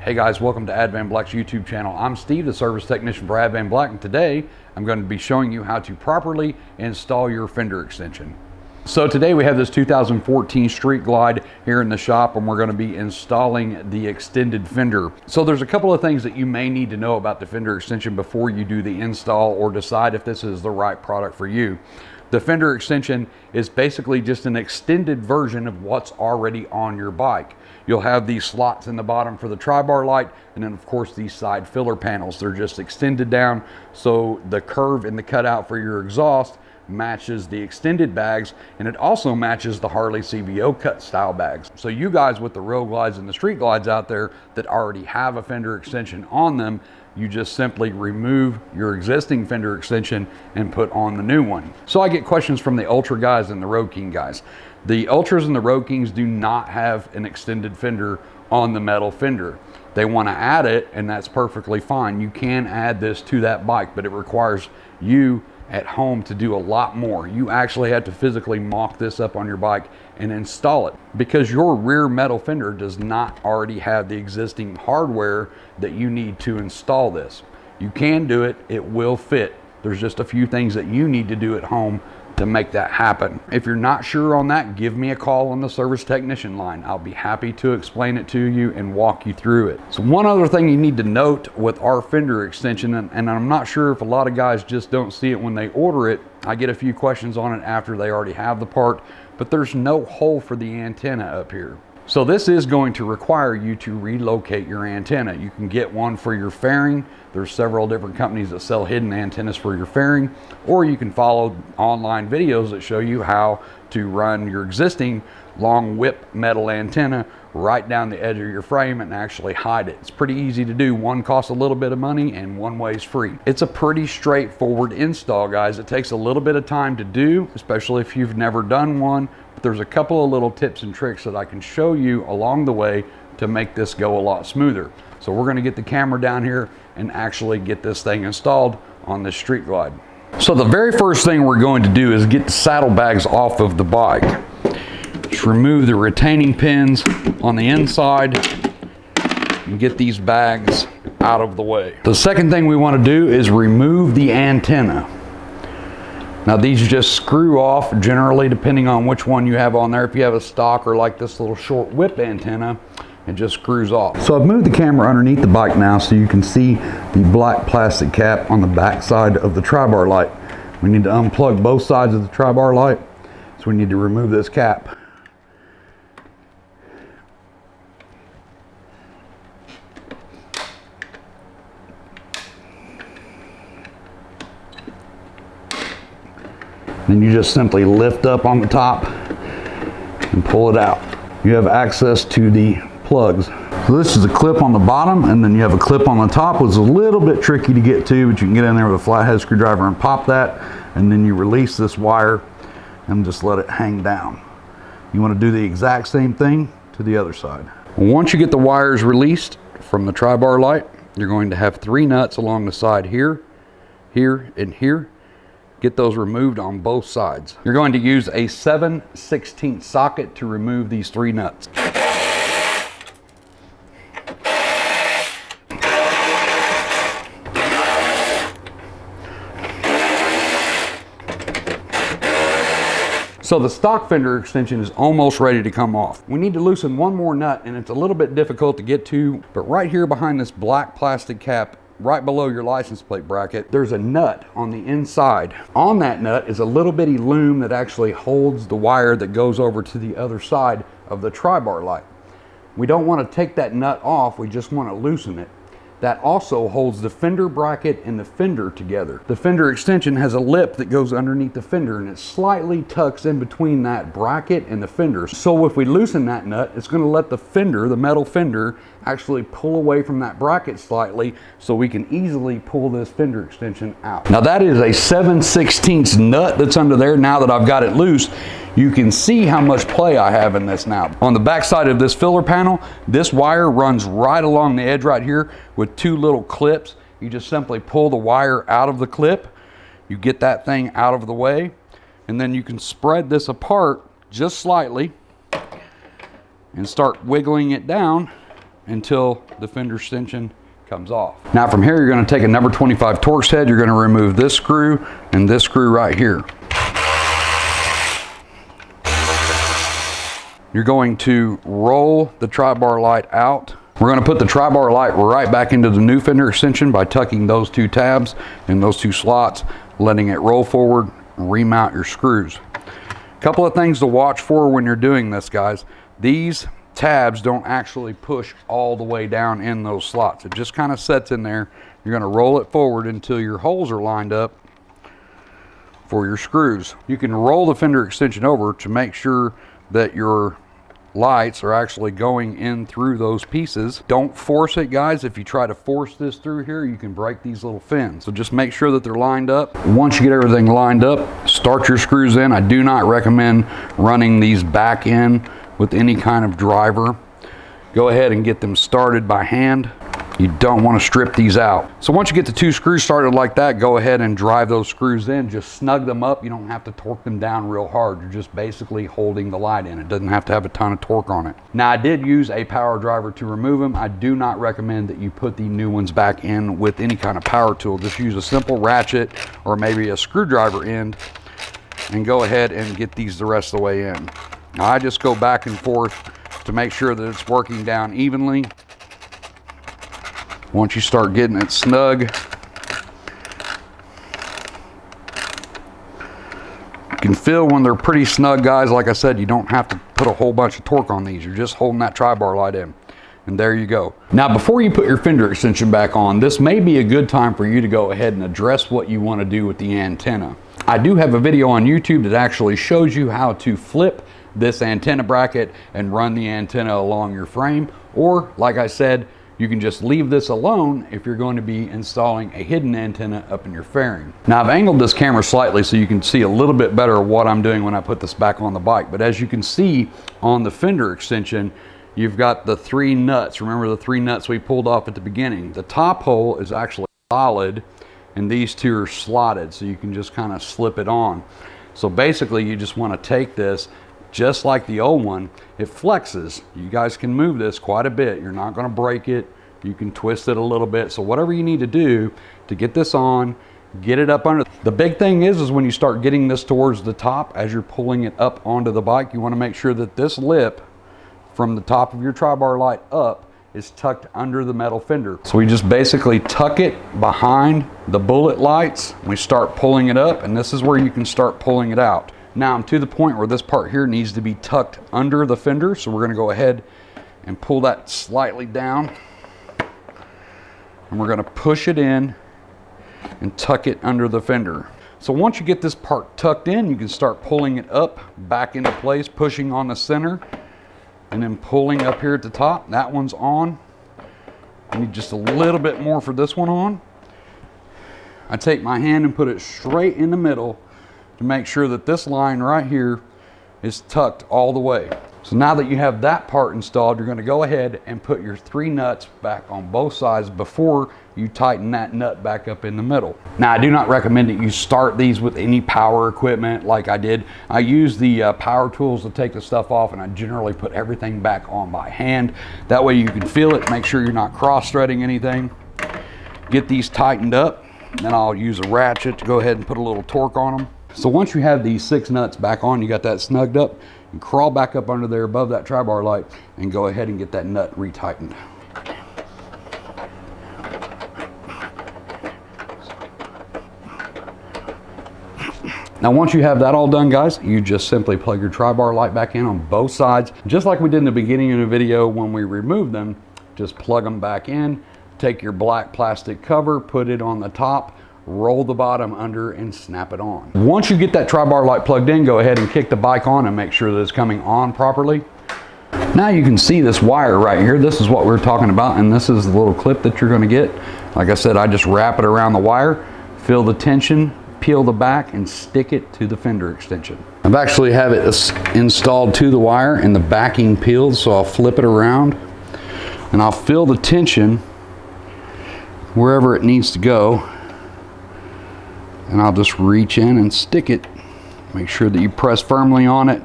Hey guys, welcome to Advanblack's YouTube channel. I'm Steve, the service technician for Advanblack, and today I'm going to be showing you how to properly install your fender extension. So today we have this 2014 Street Glide here in the shop, and we're going to be installing the extended fender. So there's a couple of things that you may need to know about the fender extension before you do the install or decide if this is the right product for you. The fender extension is basically just an extended version of what's already on your bike. You'll have these slots in the bottom for the tri-bar light, and then of course these side filler panels. They're just extended down so the curve in the cutout for your exhaust matches the extended bags, and it also matches the Harley CVO cut style bags. So you guys with the road glides and the street glides out there that already have a fender extension on them, you just simply remove your existing fender extension and put on the new one. So I get questions from the Ultra guys and the Road King guys. The Ultras and the Road Kings do not have an extended fender on the metal fender. They want to add it, and that's perfectly fine. You can add this to that bike, but it requires you at home to do a lot more. You actually have to physically mock this up on your bike and install it, because your rear metal fender does not already have the existing hardware that you need to install this. You can do it, it will fit. There's just a few things that you need to do at home to make that happen. If you're not sure on that, give me a call on the service technician line. I'll be happy to explain it to you and walk you through it. So one other thing you need to note with our fender extension, and I'm not sure if a lot of guys just don't see it when they order it. I get a few questions on it after they already have the part, but there's no hole for the antenna up here. So this is going to require you to relocate your antenna. You can get one for your fairing. There's several different companies that sell hidden antennas for your fairing, or you can follow online videos that show you how to run your existing long whip metal antenna right down the edge of your frame and actually hide it. It's pretty easy to do. One costs a little bit of money and one way is free. It's a pretty straightforward install, guys. It takes a little bit of time to do, especially if you've never done one. But there's a couple of little tips and tricks that I can show you along the way to make this go a lot smoother. So we're going to get the camera down here and actually get this thing installed on this Street Glide. So the very first thing we're going to do is get the saddlebags off of the bike. Just remove the retaining pins on the inside and get these bags out of the way. The second thing we want to do is remove the antenna. Now these just screw off generally depending on which one you have on there. If you have a stock or like this little short whip antenna, it just screws off. So I've moved the camera underneath the bike now so you can see the black plastic cap on the back side of the tri-bar light. We need to unplug both sides of the tri-bar light, so we need to remove this cap. Then you just simply lift up on the top and pull it out. You have access to the plugs. So this is a clip on the bottom, and then you have a clip on the top. It's a little bit tricky to get to, but you can get in there with a flathead screwdriver and pop that, and then you release this wire and just let it hang down. You want to do the exact same thing to the other side. Once you get the wires released from the tri-bar light, you're going to have 3 nuts along the side here, here, and here. Get those removed on both sides. You're going to use a 7/16 socket to remove these 3 nuts. So the stock fender extension is almost ready to come off. We need to loosen one more nut, and it's a little bit difficult to get to, but right here behind this black plastic cap, right below your license plate bracket, there's a nut on the inside. On that nut is a little bitty loom that actually holds the wire that goes over to the other side of the tri-bar light. We don't want to take that nut off, we just want to loosen it. That also holds the fender bracket and the fender together. The fender extension has a lip that goes underneath the fender, and it slightly tucks in between that bracket and the fender. So if we loosen that nut, it's going to let the fender, the metal fender, actually pull away from that bracket slightly, so we can easily pull this fender extension out. Now that is a 7/16 nut that's under there. Now that I've got it loose, you can see how much play I have in this now. On the back side of this filler panel, this wire runs right along the edge right here with 2 little clips. You just simply pull the wire out of the clip, you get that thing out of the way, and then you can spread this apart just slightly and start wiggling it down until the fender extension comes off. Now from here, you're going to take a number 25 Torx head. You're going to remove this screw and this screw right here. You're going to roll the tri-bar light out. We're going to put the tri-bar light right back into the new fender extension by tucking those two tabs in those two slots, letting it roll forward, and remount your screws. A couple of things to watch for when you're doing this, guys. These tabs don't actually push all the way down in those slots. It just kind of sets in there. You're going to roll it forward until your holes are lined up for your screws. You can roll the fender extension over to make sure that your lights are actually going in through those pieces. Don't force it, guys. If you try to force this through here, you can break these little fins. So just make sure that they're lined up. Once you get everything lined up, start your screws in. I do not recommend running these back in with any kind of driver. Go ahead and get them started by hand. You don't want to strip these out. So once you get the two screws started like that, go ahead and drive those screws in. Just snug them up. You don't have to torque them down real hard. You're just basically holding the light in. It doesn't have to have a ton of torque on it. Now, I did use a power driver to remove them. I do not recommend that you put the new ones back in with any kind of power tool. Just use a simple ratchet or maybe a screwdriver end and go ahead and get these the rest of the way in. Now, I just go back and forth to make sure that it's working down evenly. Once you start getting it snug, you can feel when they're pretty snug, guys. Like I said, you don't have to put a whole bunch of torque on these. You're just holding that tri-bar light in. And there you go. Now, before you put your fender extension back on, this may be a good time for you to go ahead and address what you want to do with the antenna. I do have a video on YouTube that actually shows you how to flip this antenna bracket and run the antenna along your frame. Or, like I said, you can just leave this alone if you're going to be installing a hidden antenna up in your fairing. Now, I've angled this camera slightly so you can see a little bit better of what I'm doing when I put this back on the bike. But as you can see on the fender extension, you've got the three nuts. Remember the three nuts we pulled off at the beginning? The top hole is actually solid and these two are slotted, so you can just kind of slip it on. So basically you just want to take this, just like the old one, it flexes. You guys can move this quite a bit. You're not going to break it. You can twist it a little bit. So whatever you need to do to get this on, get it up under. The big thing is when you start getting this towards the top, as you're pulling it up onto the bike, you want to make sure that this lip from the top of your tri-bar light up is tucked under the metal fender. So we just basically tuck it behind the bullet lights. We start pulling it up, and this is where you can start pulling it out. Now I'm to the point where this part here needs to be tucked under the fender, so we're going to go ahead and pull that slightly down, and we're going to push it in and tuck it under the fender. So once you get this part tucked in, you can start pulling it up back into place, pushing on the center, and then pulling up here at the top. That one's on. I need just a little bit more for this one on. I take my hand and put it straight in the middle to make sure that this line right here is tucked all the way. So now that you have that part installed, you're going to go ahead and put your three nuts back on both sides before you tighten that nut back up in the middle. Now, I do not recommend that you start these with any power equipment like I did. I use the power tools to take the stuff off, and I generally put everything back on by hand. That way you can feel it, make sure you're not cross-threading anything. Get these tightened up, then I'll use a ratchet to go ahead and put a little torque on them. So once you have these 6 nuts back on, you got that snugged up, you crawl back up under there above that tri-bar light and go ahead and get that nut retightened. Now once you have that all done, guys, you just simply plug your tri-bar light back in on both sides. Just like we did in the beginning of the video when we removed them, just plug them back in, take your black plastic cover, put it on the top, roll the bottom under and snap it on. Once you get that tri-bar light plugged in, go ahead and kick the bike on and make sure that it's coming on properly. Now you can see this wire right here. This is what we're talking about, and this is the little clip that you're going to get. Like I said, I just wrap it around the wire, feel the tension, peel the back, and stick it to the fender extension. I've actually have it installed to the wire and the backing peeled, so I'll flip it around and I'll feel the tension wherever it needs to go. And I'll just reach in and stick it. Make sure that you press firmly on it.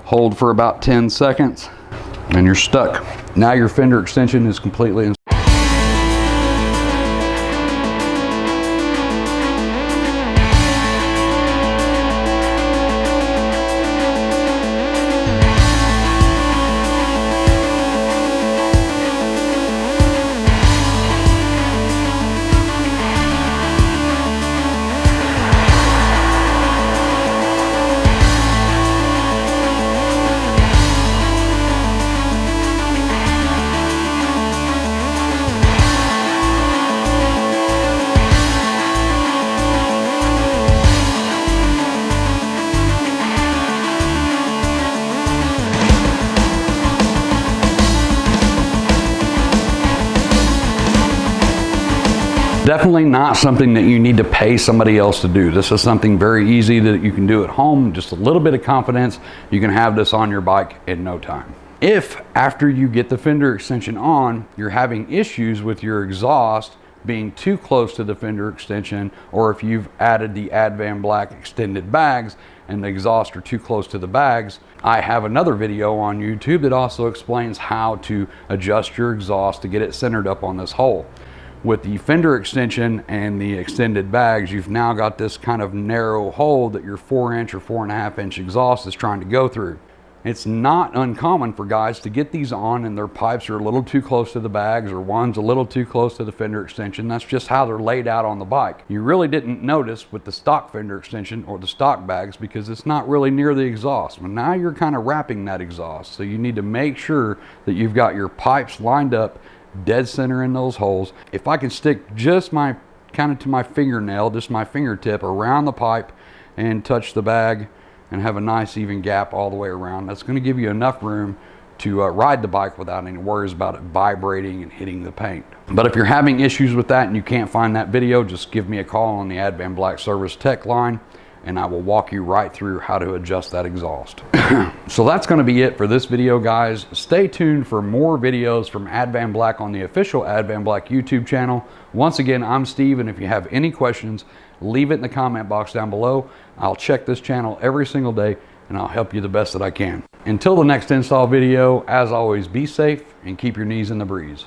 Hold for about 10 seconds. and you're stuck. Now your fender extension is completely installed. Definitely not something that you need to pay somebody else to do. This is something very easy that you can do at home. Just a little bit of confidence, you can have this on your bike in no time. If after you get the fender extension on, you're having issues with your exhaust being too close to the fender extension, or if you've added the Advanblack extended bags and the exhaust are too close to the bags, I have another video on YouTube that also explains how to adjust your exhaust to get it centered up on this hole. With the fender extension and the extended bags, you've now got this kind of narrow hole that your 4-inch or 4.5-inch exhaust is trying to go through. It's not uncommon for guys to get these on and their pipes are a little too close to the bags, or one's a little too close to the fender extension. That's just how they're laid out on the bike. You really didn't notice with the stock fender extension or the stock bags because it's not really near the exhaust. But now you're kind of wrapping that exhaust. So you need to make sure that you've got your pipes lined up dead center in those holes. If I can stick just my kind of to my fingernail, just my fingertip around the pipe and touch the bag and have a nice even gap all the way around, that's going to give you enough room to ride the bike without any worries about it vibrating and hitting the paint. But if you're having issues with that and you can't find that video, just give me a call on the Advanblack service tech line and I will walk you right through how to adjust that exhaust. So that's going to be it for this video, guys. Stay tuned for more videos from Advanblack on the official Advanblack YouTube channel. Once again, I'm Steve, and if you have any questions, leave it in the comment box down below. I'll check this channel every single day and I'll help you the best that I can. Until the next install video, as always, be safe and keep your knees in the breeze.